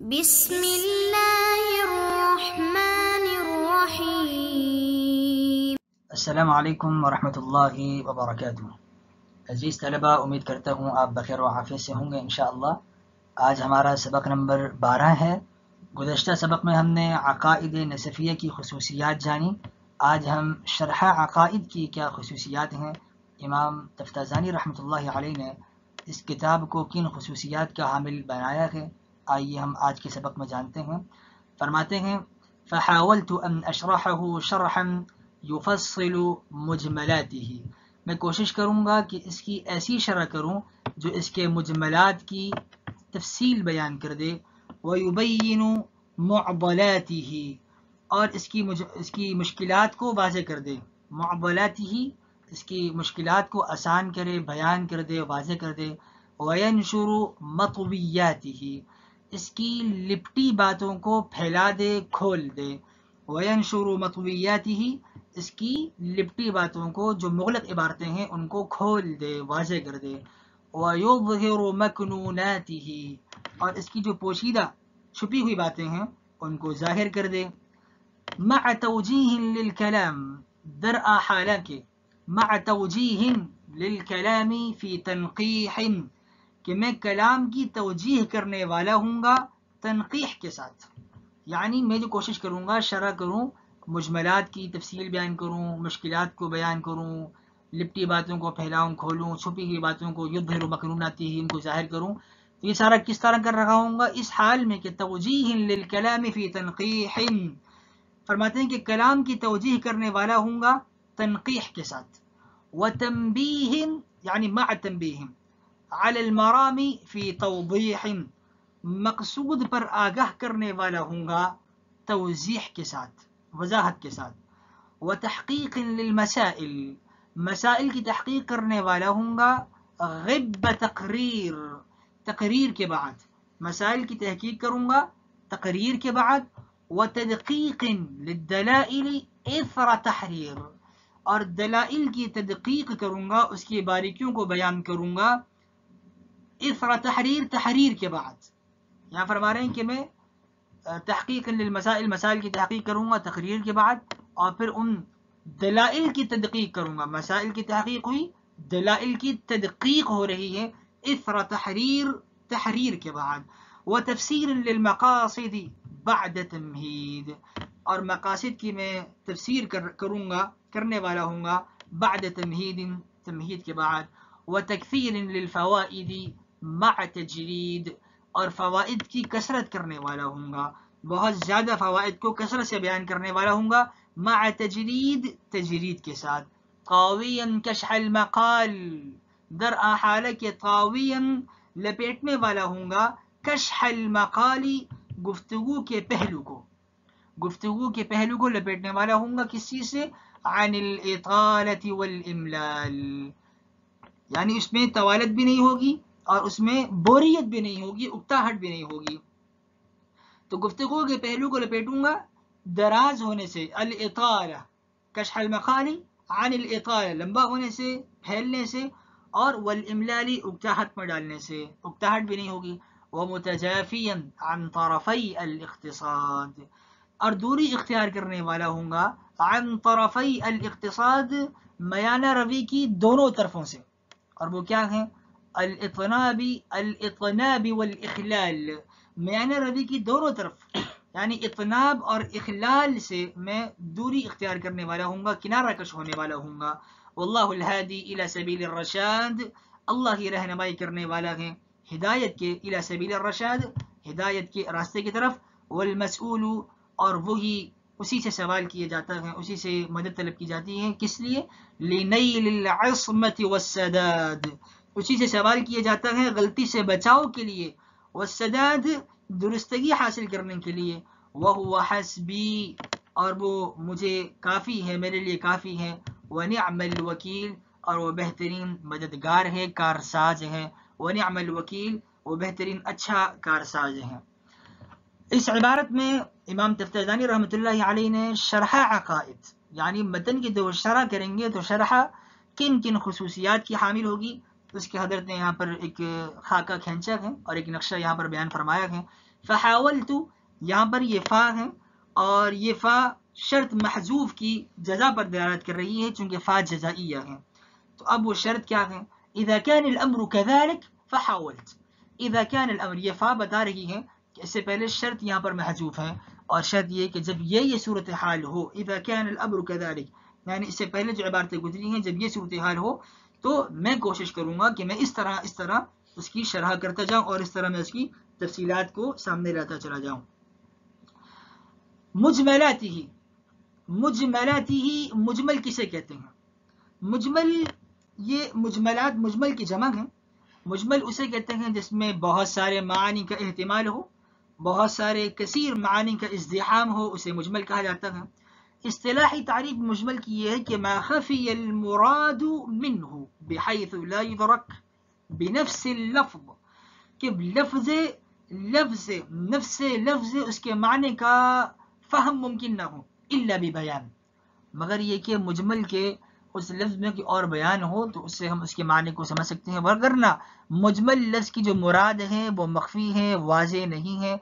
بسم اللہ الرحمن الرحیم۔ السلام علیکم ورحمۃ اللہ وبرکاتہ۔ عزیز طلبہ، امید کرتا ہوں آپ بخیر و عافیت سے ہوں گے انشاءاللہ۔ آج ہمارا سبق نمبر 12 ہے۔ گزشتہ سبق میں ہم نے عقائد نصفیہ کی خصوصیات جانی۔ آج ہم شرح عقائد کی کیا خصوصیات ہیں، امام تفتازانی رحمۃ اللہ علیہ نے اس کتاب کو کن خصوصیات کا حامل بنایا ہے، آئیے ہم آج کے سبق میں جانتے ہیں۔ فرماتے ہیں فحاولت ان اشرحه شرحا یفصل مجملاته، میں کوشش کروں گا کہ اس کی ایسی شرح کروں جو اس کے مجملات کی تفصیل بیان کر دے، ویبین معضلاته، اور اس کی مشکلات کو واضح کر دے، معضلاته اس کی مشکلات کو آسان کرے، بیان کر دے، واضح کر دے، وینشر مطویاته اس کی لپٹی باتوں کو پھیلا دے، کھول دے، وینشر مطویاته اس کی لپٹی باتوں کو جو مغلق عبارتیں ہیں ان کو کھول دے، واضح کر دے، ویظہر مکنوناته اور اس کی جو پوشیدہ چھپی ہوئی باتیں ہیں ان کو ظاہر کر دے، مع توجیہ للکلام درآ حالانکہ، مع توجیہ للکلام فی تنقیح کہ میں کلام کی توجیہ کرنے والا ہوں گا تنقیح کے ساتھ، یعنی میں جو کوشش کروں گا شرح کروں، مجملات کی تفصیل بیان کروں، مشکلات کو بیان کروں، لپٹی باتوں کو پھیلاؤں، کھولوں، چھپی ہوئی باتوں کو یظہر مکنوناتی ان کو ظاہر کروں، تو یہ سارا کس طرح کر رہا ہوں گا؟ اس حال میں کہ توجیہ للکلام فی تنقیح، فرماتے ہیں کہ کلام کی توجیہ کرنے والا ہوں گا تنقیح کے ساتھ، وتنبیہ یعنی مع تنبیہ علی المرام فی توضیح مقصود پر آگاہ کرنے والا ہوں گا توضیح کے ساتھ، وضاحت کے ساتھ، وتحقیق للمسائل مسائل کی تحقیق کرنے والا ہوں گا غب تقریر تقریر کے بعد، مسائل کی تحقیق کروں گا تقریر کے بعد، وتدقیق للدلائل اثر تحریر اور دلائل کی تدقیق کروں گا، اس کی باریکیوں کو بیان کروں گا اثر تحریر تحریر کے بعد۔ یہاں فرما رہے ہیں کہ میں تحقیق للمسائل مسائل کی تحقیق کروں گا تقریر کے بعد، اور پھر ان دلائل کی تدقیق کروں گا، مسائل کی تحقیق ہوئی، دلائل کی تدقیق ہو رہی ہے اثر تحریر تحریر کے بعد، وتفسیر للمقاصد بعد تمہید اور مقاصد کی میں تفسیر کروں گا کرنے والا ہوں گا بعد تمہید تمہید کے بعد، وتکثیر للفوائد مع تجرید اور فوائد کی کثرت کرنے والا ہوں گا، بہت زیادہ فوائد کو کثرت سے بیان کرنے والا ہوں گا، مع تجرید تجرید کے ساتھ، قاویا کشح المقال درآ حالہ کے قاویا لپیٹنے والا ہوں گا کشح المقال گفتگو کے پہلو کو، گفتگو کے پہلو کو لپیٹنے والا ہوں گا کس چیز سے؟ عن الاطالۃ والاملال، یعنی اس میں طوالت بھی نہیں ہوگی اور اس میں بوریت بھی نہیں ہوگی، اکتاہٹ بھی نہیں ہوگی، تو گفتگو کے پہلو کو لپیٹوں گا دراز ہونے سے، الاطالہ کشح المقال عن الاطالہ لمبا ہونے سے، پھیلنے سے، اور والاملال اکتاہٹ میں ڈالنے سے، اکتاہٹ بھی نہیں ہوگی، ومتجافیا عن طرفی الاقتصاد اور دوری اختیار کرنے والا ہوں گا عن طرفی الاقتصاد میانہ روی کی دونوں طرفوں سے، اور وہ کیا ہیں؟ الاطناب والاخلال میانہ روی کی دونوں طرف، یعنی اطناب اور اخلال سے میں دوری اختیار کرنے والا ہوں گا، کنارہ کش ہونے والا ہوں گا، واللہ الہادی الی سبیل الرشاد اللہ ہی رہنمائی کرنے والا ہے ہدایت کے، الی سبیل الرشاد ہدایت کے راستے کی طرف، والمسئول اور وہی اسی سے سوال کیا جاتا ہے، اسی سے مدد طلب کی جاتی ہے، کس لیے؟ لنیل العصمت والسداد اسی سے سوال کیا جاتا ہے غلطی سے بچاؤ کے لیے، والسداد درستگی حاصل کرنے کے لیے، وہو حسبی اور وہ مجھے کافی ہے، میرے لیے کافی ہے، ونعم الوکیل اور وہ بہترین مددگار ہے، کارساز ہے، ونعم الوکیل وہ بہترین اچھا کارساز ہے۔ اس عبارت میں امام تفتازانی رحمۃ اللہ علیہ نے شرح عقائد یعنی متن کی جو شرح کریں گے تو شرح کن کن خصوصیات کی حامل ہوگی، اس کے حضرت نے یہاں پر ایک خاکہ کھینچا ہے اور ایک نقشہ یہاں پر بیان فرمایا ہے. فحاولت یہاں پر یہ فا ہے اور یہ فا شرط محذوف کی جزا پر دلالت کر رہی ہے چونکہ فا جزائیہ ہے. تو اب وہ شرط کیا ہے؟ اذا كان الامر كذلك فحاولت. اذا كان الامر یہ فا بتا رہی ہے کہ اس سے پہلے شرط یہاں پر محذوف ہے اور شرط یہ کہ جب یہ صورتحال ہو. اذا كان الامر كذلك یعنی اس سے پہلے جو عبارتیں گزری ہیں جب یہ صورتحال ہو تو میں کوشش کروں گا کہ میں اس طرح اس کی شرح کرتا جاؤں اور اس طرح میں اس کی تفصیلات کو سامنے لاتا چلا جاؤں. مجملاتی مجمل کسے کہتے ہیں؟ مجمل یہ مجملات مجمل کی جمع ہے. مجمل اسے کہتے ہیں جس میں بہت سارے معانی کا احتمال ہو، بہت سارے کثیر معانی کا ازدحام ہو، اسے مجمل کہا جاتا ہے. اصطلاحی تعریف مجمل کی یہ ہے کہ ما خفی المراد منه بحيث لا يدرك بنفس اللفظ، کہ لفظ اس کے معنی کا فہم ممکن نہ ہو الا ببیان، مگر یہ کہ مجمل کے اس لفظ میں کوئی اور بیان ہو تو اس سے ہم اس کے معنی کو سمجھ سکتے ہیں، ورنہ مجمل لفظ کی جو مراد ہے وہ مخفی ہے، واضح نہیں ہے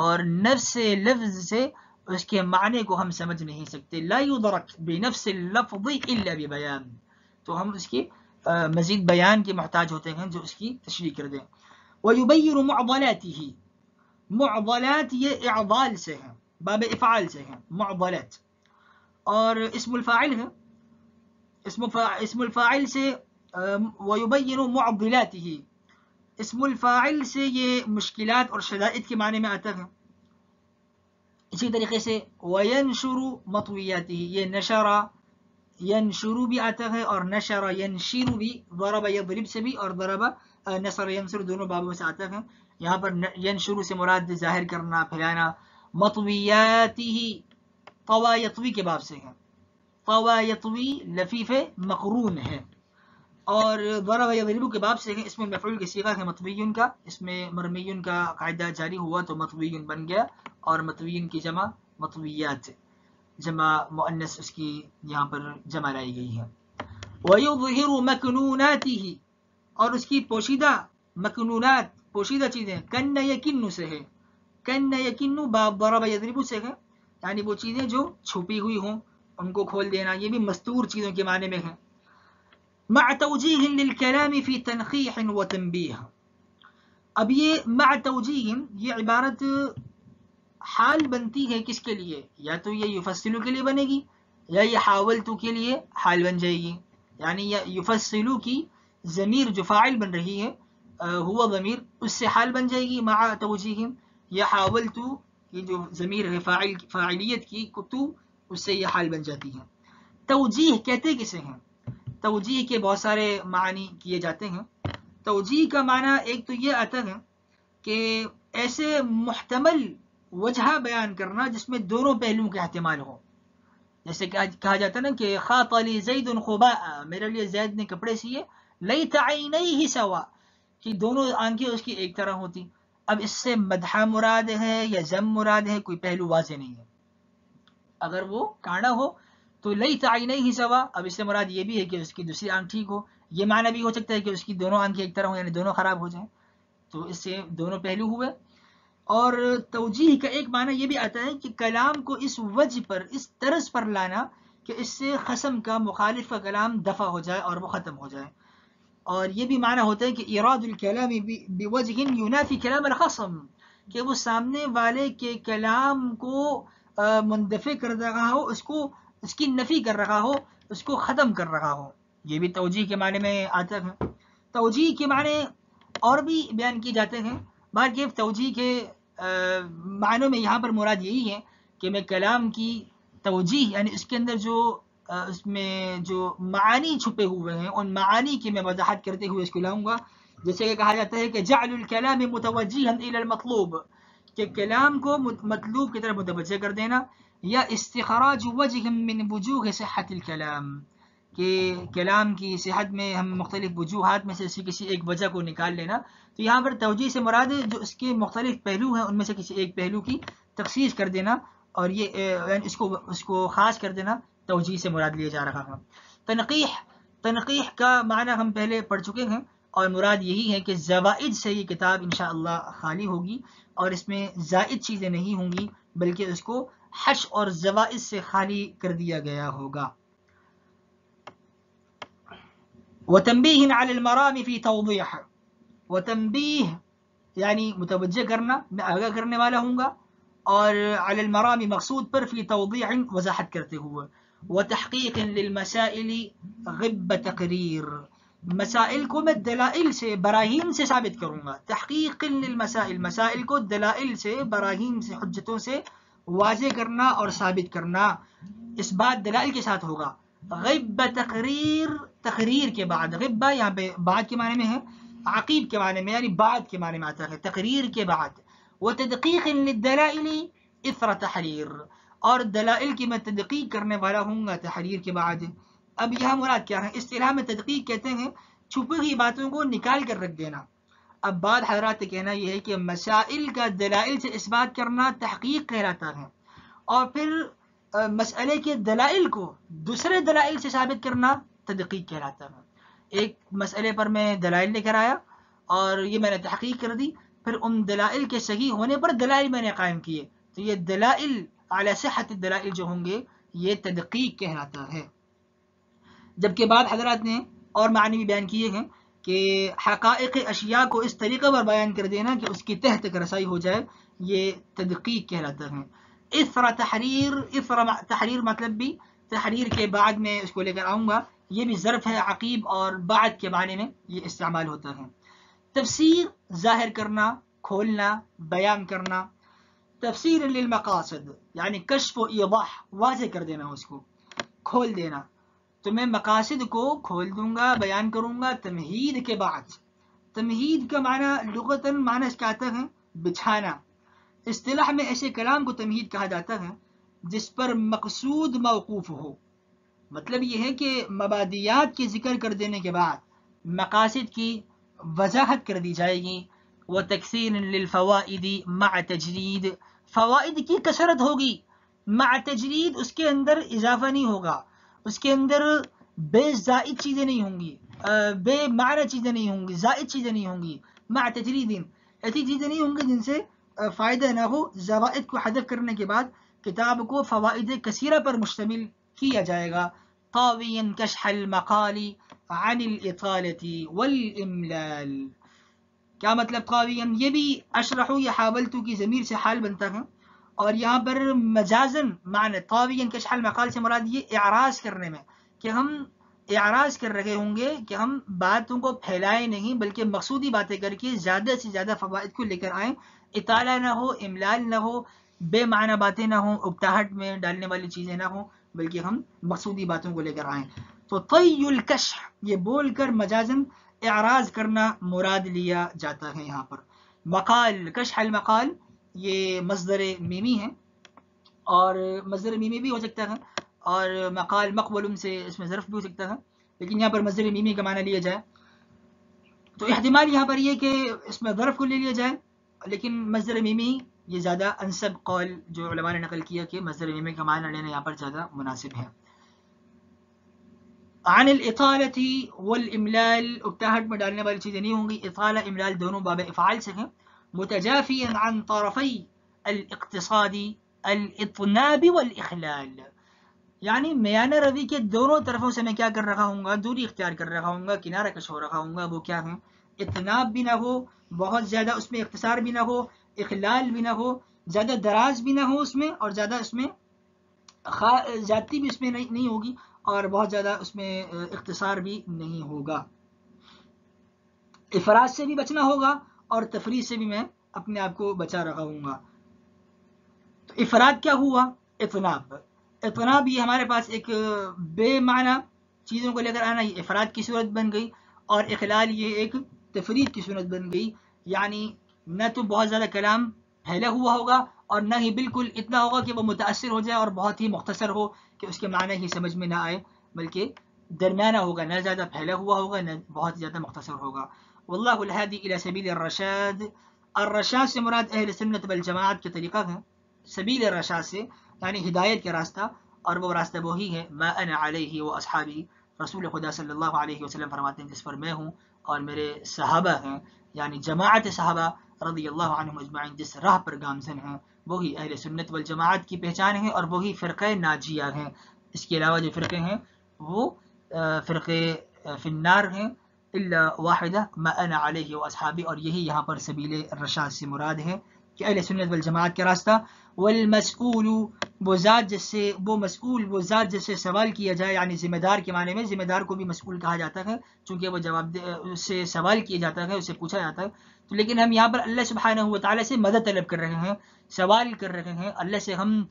اور نفس لفظ سے اس کے معنی کو ہم سمجھ نہیں سکتے. لا يدرك بنفس اللفظ الا ببیان، تو ہم اس کی مزید بیان کے محتاج ہوتے ہیں جو اس کی تشریح کر دیں. ويبين معضلاته، معضلات یہ اعضال سے ہیں، باب افعال سے ہیں معضلات. اور اسم الفاعل ہے، اسم الفاعل سے ويبين معضلاته، اسم الفاعل سے یہ مشکلات اور شدائد کے معنی میں آتا ہے. اسی طریقے سے وینشر مطویاتہ، یہ نشر ینشر بھی آتا ہے اور نشر ینشر بھی، ضرب یضرب سے بھی اور ضرب نصر ینصر دونوں بابوں سے آتا ہے. یہاں پر ینشر سے مراد ظاہر کرنا، پھیلانا. مطویاتہ طوی یطوی کے باب سے ہے، طوی یطوی لفیف مقرون ہے. اور ضرب یضرب کے باب سے ہے، اس میں مفعول کی صیغہ ہے مطوی کا، اس میں مرمی کا قاعدہ جاری ہوا تو مطوی بن گیا اور مطوی کی جمع مطویات، جمع مؤنث اس کی یہاں پر جمع لائی گئی ہے. وَيُظْهِرُ مَكْنُونَاتِهِ، اور اس کی پوشیدہ مکنونات، پوشیدہ چیزیں، کن یکن سے ہے، کن یکن باب ضرب یضرب سے ہے، یعنی وہ چیزیں جو چھپی ہوئی ہوں ان کو کھول دینا، یہ بھی مستور چیزوں کے معنی میں ہے. مع توجیہ للکلام فی تنقیح وتنبیہ، اب یہ مع توجیہ یہ عبارت حال بنتی ہے کس کے لیے؟ یا تو یہ یفصلو کے لیے بنے گی یا یہ حاولتو کے لیے حال بن جائے گی. یعنی یفصلو کی ضمیر جو فاعل بن رہی ہے ہوا ضمیر، اس سے حال بن جائے گی مع توجیہ، یا حاولتو کی جو ضمیر ہے فاعلیت کی تو اس سے یہ حال بن جاتی ہے. توجیہ کہتے کسے ہیں؟ توجیہ کے بہت سارے معنی کیے جاتے ہیں. توجیہ کا معنی ایک تو یہ آتا ہے کہ ایسے محتمل وجہ بیان کرنا جس میں دونوں پہلوؤں کا احتمال ہو. جیسے کہا جاتا ہے نا کہ خاط لی زید خباء، میرے لیے زید نے کپڑے سیے، لیت عینیہ سوا، کہ دونوں آنکھیں اس کی ایک طرح ہوتی. اب اس سے مدح مراد ہے یا ذم مراد ہے کوئی پہلو واضح نہیں ہے. اگر وہ کانا ہو تو لیت عینیہ سوا، اب اس سے مراد یہ بھی ہے کہ اس کی دوسری آنکھ ٹھیک ہو. یہ معنی بھی ہو سکتا ہے کہ اس کی دونوں آنکھیں ایک طرح ہوں یعنی دونوں خراب ہو جائیں، تو اس سے دونوں پہلو ہوئے. اور توجیہ کا ایک معنی یہ بھی آتا ہے کہ کلام کو اس وجہ پر، اس طرز پر لانا کہ اس سے خصم کا، مخالف کا کلام دفع ہو جائے اور وہ ختم ہو جائے. اور یہ بھی معنی ہوتا ہے کہ اراد الکلام بوجہ ینافی کلام الخصم، کہ وہ سامنے والے کے کلام کو مندفع کر رہا ہو، اس کی نفی کر رہا ہو، اس کو ختم کر رہا ہو. یہ بھی توجیہ کے معنی میں آتا ہے. توجیہ کے معنی اور بھی بیان کیے جاتے ہیں. باقی توجیہ کے معنوں میں یہاں پر مراد یہی ہے کہ میں کلام کی توجیہ یعنی اس کے اندر جو اس میں جو معانی چھپے ہوئے ہیں ان معانی کی میں وضاحت کرتے ہوئے اس کو لاؤں گا. جیسے کہ کہا جاتا ہے کہ جعل الکلام متوجہا الی المطلوب، کہ کلام کو مطلوب کی طرف متوجہ کر دینا، یا استخراج وجہ من وجوہ صحت الکلام، کہ کلام کی صحت میں ہم مختلف وجوہات میں سے کسی ایک وجہ کو نکال لینا. تو یہاں پر توجیہ سے مراد جو اس کے مختلف پہلو ہیں ان میں سے کسی ایک پہلو کی تخصیص کر دینا، اور یہ یعنی اس کو خاص کر دینا توجیہ سے مراد لیا جا رہا ہے. تنقیح کا معنی ہم پہلے پڑھ چکے ہیں اور مراد یہی ہے کہ زوائد سے یہ کتاب انشاءاللہ خالی ہوگی اور اس میں زائد چیزیں نہیں ہوں گی بلکہ اس کو حش اور زوائد سے خالی کر دیا گیا ہوگا. وتنبیہ علی المرام فی توضیح، وتنبیہ یعنی متوجہ کرنا، میں آگاہ کرنے والا ہوں گا، اور علی المرام مقصود پر، فی توضیح وضاحت کرتے ہوئے، وتحقیق للمسائل غب تقریر، مسائل کو میں دلائل سے براہین سے ثابت کروں گا. تحقیق للمسائل، مسائل کو دلائل سے براہین سے حجتوں سے واضح کرنا اور ثابت کرنا، اس بات دلائل کے ساتھ ہوگا. غب تقریر، تقریر کے بعد، غبہ یہاں پہ بعد کے معنی میں ہے، عقیب کے معنی میں یعنی بعد کے معنی میں آتا ہے، تقریر کے بعد. وتدقیق للدلائل اثر تحریر، اور دلائل کی میں تدقیق کرنے والا ہوں گا تحریر کے بعد. اب یہاں مراد کیا ہے؟ اصطلاح میں تدقیق کہتے ہیں چھپی ہوئی باتوں کو نکال کر رکھ دینا. اب بعد حضرات کہنا یہ ہے کہ مسائل کا دلائل سے اس بات کرنا تحقیق کہلاتا ہے، اور پھر مسئلے کے دلائل کو دوسرے دلائل سے ثابت کرنا تدقیق کہلاتا ہے. ایک مسئلے پر میں دلائل لے کر آیا اور یہ میں نے تحقیق کر دی، پھر ان دلائل کے صحیح ہونے پر دلائل میں نے قائم کیے، تو یہ دلائل علی صحت الدلائل جو ہوں گے یہ تدقیق کہلاتا ہے. جبکہ بعد حضرات نے اور معنی بھی بیان کیے ہیں کہ حقائق اشیاء کو اس طریقے پر بیان کر دینا کہ اس کی تہ تک رسائی ہو جائے، یہ تدقیق کہلاتا ہے. اثر تحریر، اثر تحریر مطلب بھی تحریر کے بعد میں اس کو لے کر آؤں گا، یہ بھی ظرف ہے عقیب اور بعد کے معنی میں یہ استعمال ہوتا ہے. تفسیر ظاہر کرنا، کھولنا، بیان کرنا. تفسیر للمقاصد یعنی کشف و ایضاح، واضح کر دینا، اس کو کھول دینا. تو میں مقاصد کو کھول دوں گا، بیان کروں گا تمہید کے بعد. تمہید کا معنی لغتاً معنی اس کا آتا ہے بچھانا. اصطلاح میں ایسے کلام کو تمہید کہا جاتا ہے جس پر مقصود موقوف ہو. مطلب یہ ہے کہ مبادیات کے ذکر کر دینے کے بعد مقاصد کی وضاحت کر دی جائے گی. وتکثیر للفوائد مع تجرید، فوائد کی کثرت ہوگی مع تجرید، اس کے اندر اضافہ نہیں ہوگا، اس کے اندر بے زائد چیزیں نہیں ہوں گی، بے معنی چیزیں نہیں ہوں گی، زائد چیزیں نہیں ہوں گی. مع تجرید ایسی چیزیں نہیں ہوں گی جن سے فائدہ نہ ہو. زوائد کو حذف کرنے کے بعد کتاب کو فوائد کثیرہ پر مشتمل کیا جائے گا. طاویا کشح المقال عن الاطالة والاملال. کیا مطلب طاویا؟ یہ بھی اشرح یا حاولت کی ضمیر سے حال بنتا ہے، اور یہاں پر مجازن معنی طاویا کشح المقال سے مراد یہ اعراض کرنے میں، کہ ہم اعراض کر رہے ہوں گے کہ ہم باتوں کو پھیلائیں نہیں بلکہ مقصودی باتیں کر کے زیادہ سے زیادہ فوائد کو لے کر آئیں. اطالہ نہ ہو، املال نہ ہو، بے معنی باتیں نہ ہوں، اکتاہٹ میں ڈالنے والی چیزیں نہ ہوں، بلکہ ہم مقصودی باتوں کو لے کر آئیں. تو طی الکشح یہ بول کر مجازن اعراض کرنا مراد لیا جاتا ہے یہاں پر. مقال، کشح المقال یہ مصدر میمی ہے، اور مصدر میمی بھی ہو سکتا ہے، اور مقال مقبل سے اس میں ظرف بھی ہو سکتا ہے، لیکن یہاں پر مصدر میمی کا معنی لیا جائے تو احتمال یہاں پر یہ کہ اس میں ظرف کو لے لیا جائے، لیکن مصدر میمی یہ زیادہ انسب قول جو علماء نے نقل کیا کہ مصدر میمی کا معنی لینا یہاں پر زیادہ مناسب ہے. عن الاطالة والاملال، اکتاہٹ میں ڈالنے والی چیزیں نہیں ہوں گی. اطالہ املال دونوں باب افعال سے ہیں. متجافیا عن طرفی الاقتصاد الاطناب والاخلال، یعنی میانہ روی کے دونوں طرفوں سے میں کیا کر رہا ہوں گا؟ دوری اختیار کر رہا ہوں گا، کنارہ کش ہو رہا ہوں گا. وہ کیا ہیں؟ اطناب بھی نہ ہو، بہت زیادہ اس میں اختصار بھی نہ ہو، اخلال بھی نہ ہو، زیادہ دراز بھی نہ ہو اس میں، اور زیادہ اس میں زیادتی بھی اس میں نہیں ہوگی، اور بہت زیادہ اس میں اختصار بھی نہیں ہوگا. افراد سے بھی بچنا ہوگا اور تفریح سے بھی میں اپنے آپ کو بچا رہا ہوں گا. تو افراد کیا ہوا؟ اطناب. اطناب یہ ہمارے پاس ایک بے معنی چیزوں کو لے کر آنا، یہ افراد کی صورت بن گئی، اور اخلال یہ ایک تفرید کی صورت بن گئی. یعنی نہ تو بہت زیادہ کلام پھیلا ہوا ہوگا، اور نہ ہی بالکل اتنا ہوگا کہ وہ متاثر ہو جائے اور بہت ہی مختصر ہو کہ اس کے معنی ہی سمجھ میں نہ آئے، بلکہ درمیانہ ہوگا، نہ زیادہ پھیلا ہوا ہوگا نہ بہت زیادہ مختصر ہوگا. واللہ الہادی الی سبیل الرشاد. الرشاد سے مراد اہل سنت والجماعت کے طریقہ ہے. سبیل الرشاد سے یعنی ہدایت کا راستہ، اور وہ راستہ وہی ہے ما انا علیہ و اصحابی، رسول خدا صلی اللہ علیہ وسلم فرماتے ہیں جس پر میں ہوں اور میرے صحابہ ہیں، یعنی جماعت صحابہ رضی اللہ عنہم اجمعین جس راہ پر گامزن ہیں وہی اہل سنت والجماعت کی پہچان ہے، اور وہی فرقہ ناجیہ ہیں. اس کے علاوہ جو فرقے ہیں وہ فرقے فی النار ہیں، الا واحدہ ما انا علیہ و اصحابی، اور یہی یہاں پر سبیل الرشاد سے مراد ہے کہ اہل سنت والجماعت کا راستہ. والمسئول وہ ذات جس سے سوال کیا جائے، یعنی ذمہ دار کے معنی میں، ذمہ دار کو بھی مسئول کہا جاتا ہے چونکہ وہ اس سے سوال کیا جاتا ہے، اس سے پوچھا جاتا ہے. تو لیکن ہم یہاں پر اللہ سبحانہ و تعالیٰ سے مدد طلب کر رہے ہیں، سوال کر رہے ہیں، اللہ سے ہم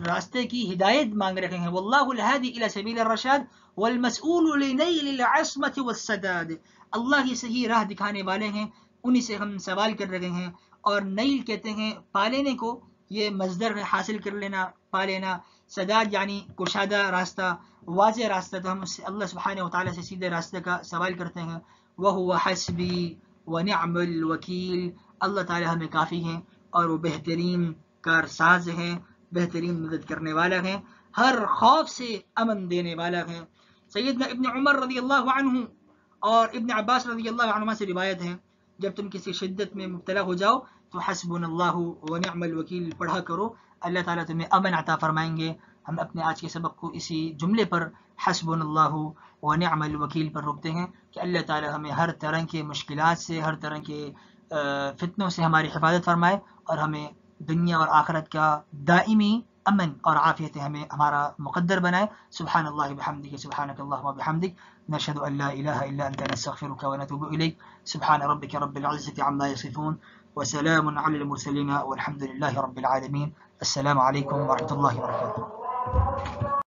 راستے کی ہدایت مانگ رہے ہیں. واللہ الہادی الی سبیل الرشاد والمسئول لنیل العصمت والسداد. اللہ ہی صحیح راہ دکھانے والے ہیں، انہی سے ہم سوال کر رہے ہیں. اور نیل کہتے ہیں پا لینے کو، یہ مصدر ہے حاصل کر لینا، پا لینا. سداد یعنی کشادہ راستہ، واضح راستہ. تو ہم اللہ سبحانہ و تعالیٰ سے سیدھے راستے کا سوال کرتے ہیں. وَهُوَ حَسْبِي وَنِعْمَ الْوَكِيلُ. اللہ تعالیٰ ہمیں کافی ہیں اور وہ بہترین کارساز ہیں، بہترین مدد کرنے والا ہے، ہر خوف سے امن دینے والا ہے. سیدنا ابن عمر رضی اللہ عنہ اور ابن عباس رضی اللہ عنہما سے روایت ہے جب تم کسی شدت میں مبتلا ہو جاؤ تو حسبنا اللہ ونعم الوکیل پڑھا کرو، اللہ تعالیٰ تمہیں امن عطا فرمائیں گے. ہم اپنے آج کے سبق کو اسی جملے پر حسبنا اللہ ونعم الوکیل پر روکتے ہیں کہ اللہ تعالیٰ ہمیں ہر طرح کے مشکلات سے، ہر طرح کے فتنوں سے ہماری حفاظت فرمائے، اور ہمیں دنیا اور آخرت کا دائمی امن اور عافیت ہمیں ہمارا مقدر بنائے. سبحان اللہ بحمدہ، سبحانک اللہم وبحمدک، نشہد ان لا الہ الا انت نستغفرک ونتوب الیک. سبحان ربک رب العزة عما یصفون وسلام علی المرسلین والحمد للہ رب العالمین. السلام علیکم ورحمۃ اللہ وبرکاتہ.